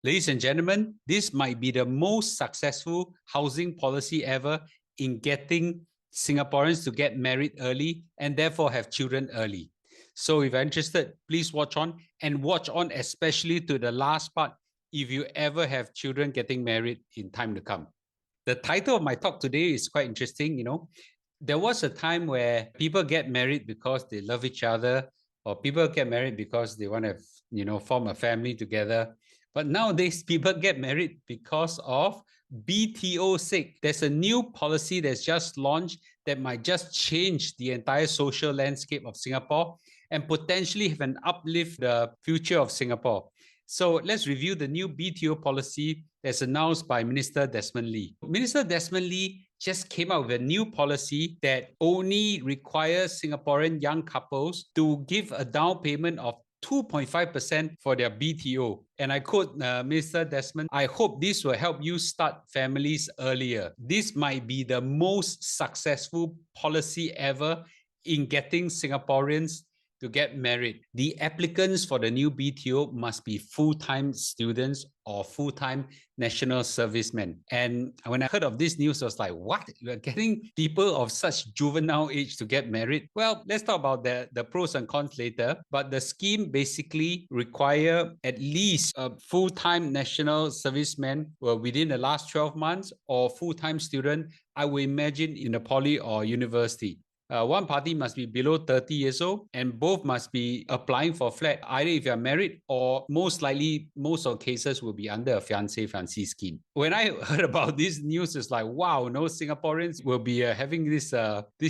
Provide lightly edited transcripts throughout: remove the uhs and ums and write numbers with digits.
Ladies and gentlemen, this might be the most successful housing policy ever in getting Singaporeans to get married early and therefore have children early. So if you're interested, please watch on, and watch on especially to the last part if you ever have children getting married in time to come. The title of my talk today is quite interesting. There was a time where people get married because they love each other, or people get married because they want to, form a family together. But nowadays, people get married because of BTO sake. There's a new policy that's just launched that might just change the entire social landscape of Singapore and potentially have an uplift the future of Singapore. So let's review the new BTO policy that's announced by Minister Desmond Lee. Minister Desmond Lee just came out with a new policy that only requires Singaporean young couples to give a down payment of 2.5% for their BTO. And I quote Mr. Desmond, "I hope this will help you start families earlier." This might be the most successful policy ever in getting Singaporeans to get married. The applicants for the new BTO must be full-time students or full-time national servicemen. And when I heard of this news, I was like, what? We're getting people of such juvenile age to get married? Well, let's talk about the pros and cons later. But the scheme basically require at least a full-time national serviceman within the last 12 months or full-time student, I would imagine in a poly or university. One party must be below 30 years old, and both must be applying for a flat, either if you're married or most likely, most of cases will be under a fiancé-fiancée scheme. When I heard about this news, it's like, wow, no Singaporeans will be having this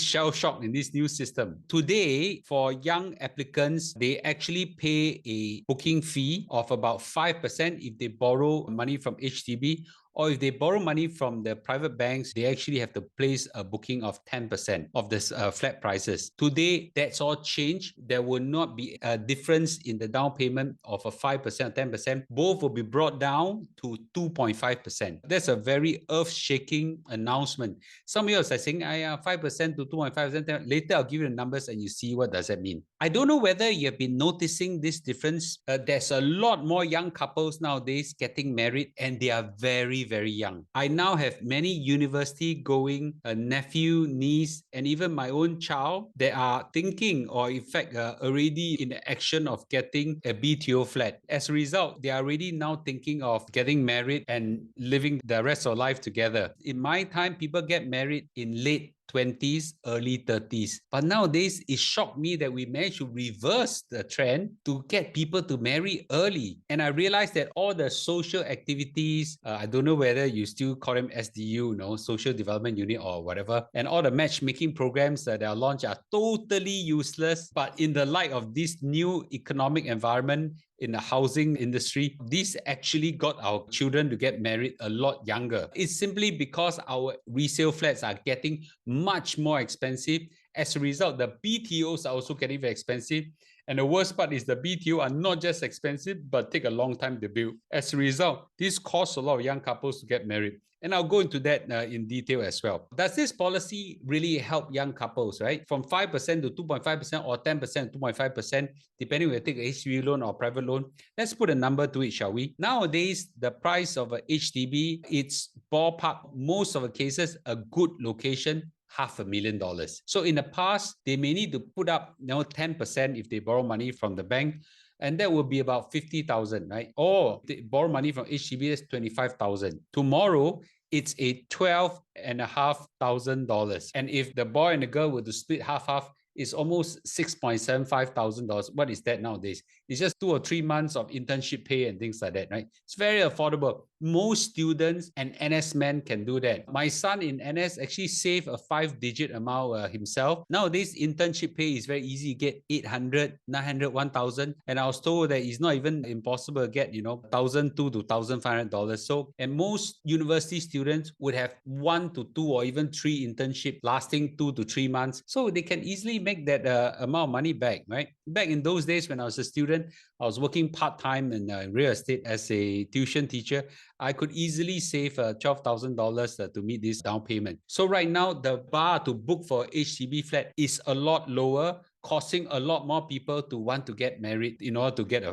shell shock in this new system. Today, for young applicants, they actually pay a booking fee of about 5% if they borrow money from HDB, or if they borrow money from the private banks, they actually have to place a booking of 10% of the flat prices. Today, that's all changed. There will not be a difference in the down payment of a 5% or 10%. Both will be brought down to 2.5%. That's a very earth-shaking announcement. Some of you are saying, 5% to 2.5%. Later, I'll give you the numbers and you see what does that mean. I don't know whether you have been noticing this difference. There's a lot more young couples nowadays getting married, and they are very, very young. I now have many university-going nephew, niece, and even my own child that are thinking, or in fact already in the action of getting a BTO flat. As a result, they are already now thinking of getting married and living the rest of life together. In my time, people get married in late 20s, early 30s. But nowadays, it shocked me that we managed to reverse the trend to get people to marry early. And I realized that all the social activities, I don't know whether you still call them SDU, Social Development Unit or whatever, and all the matchmaking programs that are launched are totally useless. But in the light of this new economic environment, in the housing industry, this actually got our children to get married a lot younger. It's simply because our resale flats are getting much more expensive. As a result, the BTOs are also getting very expensive. And the worst part is the BTO are not just expensive, but take a long time to build. As a result, this caused a lot of young couples to get married. And I'll go into that in detail as well. Does this policy really help young couples, right? From 5% to 2.5% or 10% to 2.5%, depending whether you take a HDB loan or private loan. Let's put a number to it, shall we? Nowadays, the price of a HDB, it's ballpark, most of the cases, a good location, $500,000. So in the past, they may need to put up 10% if they borrow money from the bank, and that will be about 50,000, right? Or they borrow money from HDB, that's 25,000. Tomorrow, it's a $12,500. And if the boy and the girl were to split half-half, it's almost $6,750. What is that nowadays? It's just 2 or 3 months of internship pay and things like that, right? It's very affordable. Most students and NS men can do that. My son in NS actually saved a 5-digit amount himself. Nowadays, internship pay is very easy. You get 800, 900, 1,000. And I was told that it's not even impossible to get, $1,200 to $1,500. So, and most university students would have 1 to 2 or even 3 internship lasting 2 to 3 months. So they can easily make that amount of money back, right? Back in those days when I was a student, I was working part-time in real estate as a tuition teacher. I could easily save $12,000 to meet this down payment. So right now, the bar to book for HDB flat is a lot lower causing a lot more people to want to get married in order to get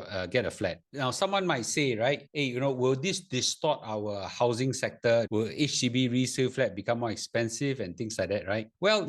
a flat. Now, someone might say, right, hey, will this distort our housing sector? Will HDB resale flat become more expensive and things like that, right? Well,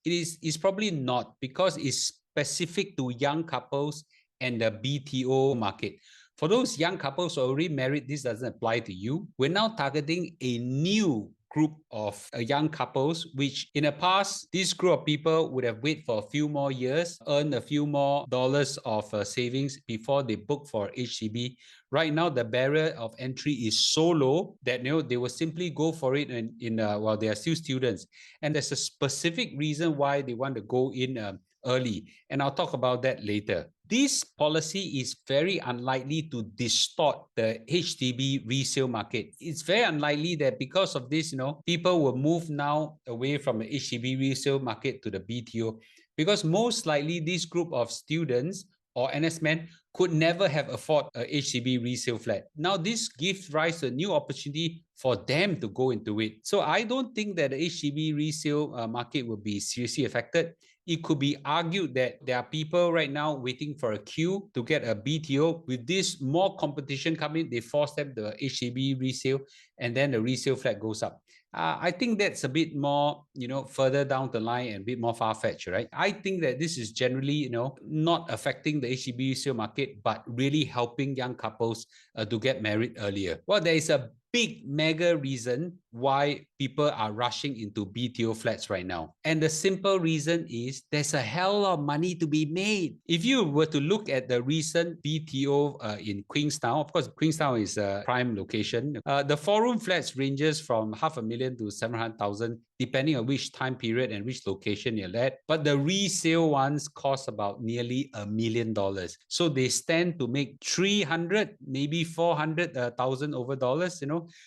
it's probably not, because it's specific to young couples and the BTO market. For those young couples who are already married, this doesn't apply to you. We're now targeting a new group of young couples, which in the past, this group of people would have waited for a few more years, earn a few more dollars of savings before they book for HDB. Right now, the barrier of entry is so low that they will simply go for it while they are still students. And there's a specific reason why they want to go in early. And I'll talk about that later. This policy is very unlikely to distort the HDB resale market. It's very unlikely that because of this, people will move now away from the HDB resale market to the BTO, because most likely this group of students or NS men could never have afford a HDB resale flat. Now, this gives rise to a new opportunity for them to go into it. So I don't think that the HDB resale market will be seriously affected. It could be argued that there are people right now waiting for a queue to get a BTO. With this more competition coming, they force them to HDB resale, and then the resale flat goes up. I think that's a bit more, further down the line and a bit more far-fetched, right? I think that this is generally, not affecting the HDB resale market, but really helping young couples to get married earlier. Well, there is a big mega reason why people are rushing into BTO flats right now. And the simple reason is there's a hell of money to be made. If you were to look at the recent BTO in Queenstown, of course, Queenstown is a prime location. The 4-room flats ranges from $500,000 to $700,000, depending on which time period and which location you're at. But the resale ones cost about nearly $1 million. So they stand to make 300, maybe 400,000 over dollars,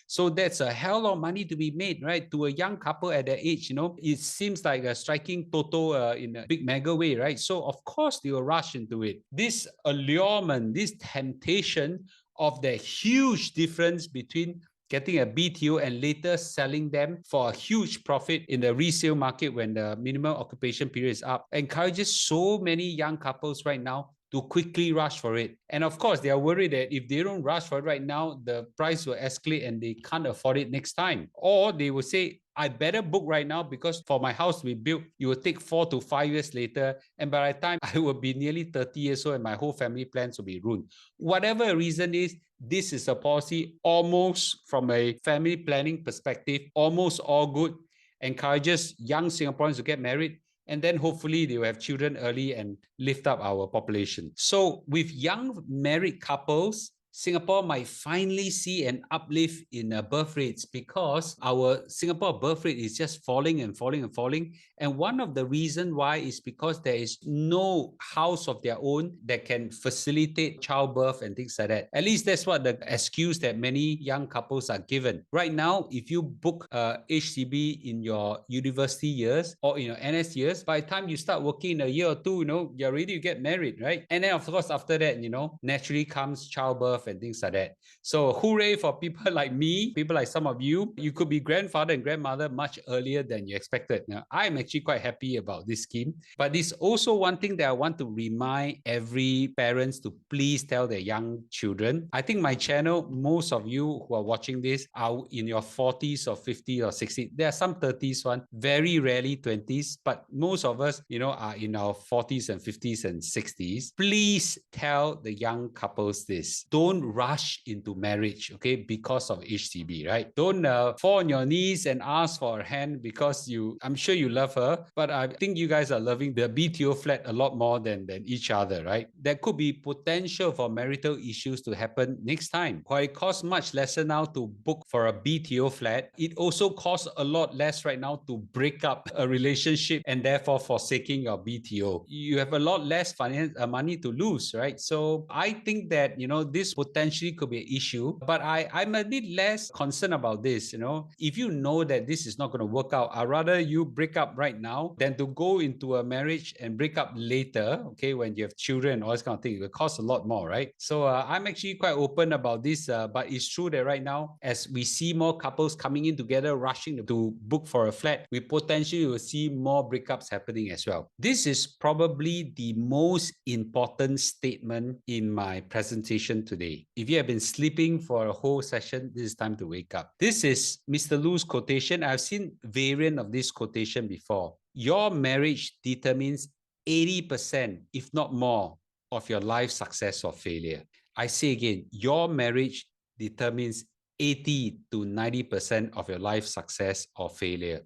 So that's a hell of money to be made, right? To a young couple at that age, it seems like a striking toto in a big mega way, right? So of course they will rush into it. This allurement, this temptation of the huge difference between getting a BTO and later selling them for a huge profit in the resale market when the minimum occupation period is up encourages so many young couples right now to quickly rush for it. And of course, they are worried that if they don't rush for it right now, the price will escalate and they can't afford it next time. Or they will say, I better book right now because for my house to be built, it will take 4 to 5 years later. And by the time I will be nearly 30 years old and my whole family plans will be ruined. Whatever the reason is, this is a policy almost from a family planning perspective, almost all good, encourages young Singaporeans to get married, and then hopefully they will have children early and lift up our population. So with young married couples, Singapore might finally see an uplift in birth rates because our Singapore birth rate is just falling and falling and falling. And one of the reasons why is because there is no house of their own that can facilitate childbirth and things like that. At least that's what the excuse that many young couples are given. Right now, if you book HDB in your university years or in your NS years, by the time you start working in a year or two, you're ready to get married, right? And then of course, after that, naturally comes childbirth and things like that. So hooray for people like me, people like some of you. You could be grandfather and grandmother much earlier than you expected. Now, I'm actually quite happy about this scheme. But it's also one thing that I want to remind every parents to please tell their young children. I think my channel, most of you who are watching this are in your 40s or 50s or 60s. There are some 30s one, very rarely 20s, but most of us, are in our 40s and 50s and 60s. Please tell the young couples this. Don't rush into marriage, okay, because of HDB, right? Don't fall on your knees and ask for a hand because I'm sure you love her, but I think you guys are loving the BTO flat a lot more than each other, right? There could be potential for marital issues to happen next time. While it costs much lesser now to book for a BTO flat, it also costs a lot less right now to break up a relationship and therefore forsaking your BTO. You have a lot less money to lose, right? So I think that, this potentially could be an issue. But I'm a bit less concerned about this. If you know that this is not going to work out, I'd rather you break up right now than to go into a marriage and break up later, okay, when you have children and all this kind of thing. It will cost a lot more, right? So I'm actually quite open about this, but it's true that right now, as we see more couples coming in together, rushing to book for a flat, we potentially will see more breakups happening as well. This is probably the most important statement in my presentation today. If you have been sleeping for a whole session, this is time to wake up. This is Mr. Loo's quotation. I've seen variant of this quotation before. Your marriage determines 80%, if not more, of your life success or failure. I say again, your marriage determines 80 to 90% of your life success or failure.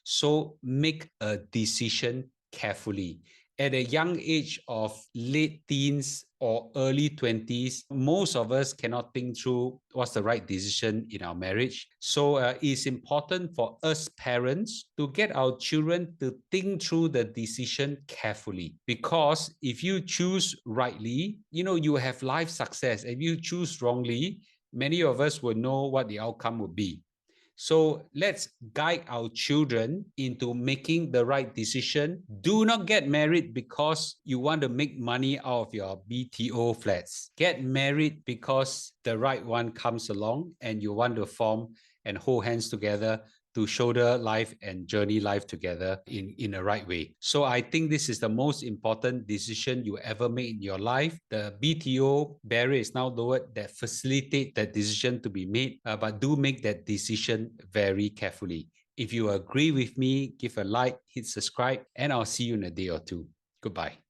So make a decision carefully. At a young age of late teens or early 20s, most of us cannot think through what's the right decision in our marriage. So it's important for us parents to get our children to think through the decision carefully. Because if you choose rightly, you have life success. If you choose wrongly, many of us will know what the outcome would be. So let's guide our children into making the right decision. Do not get married because you want to make money out of your BTO flats. Get married because the right one comes along and you want to form and hold hands together to shoulder life and journey life together in a right way. So I think this is the most important decision you ever make in your life. The BTO barrier is now lowered that facilitate that decision to be made, but do make that decision very carefully. If you agree with me, give a like, hit subscribe, and I'll see you in a day or two. Goodbye.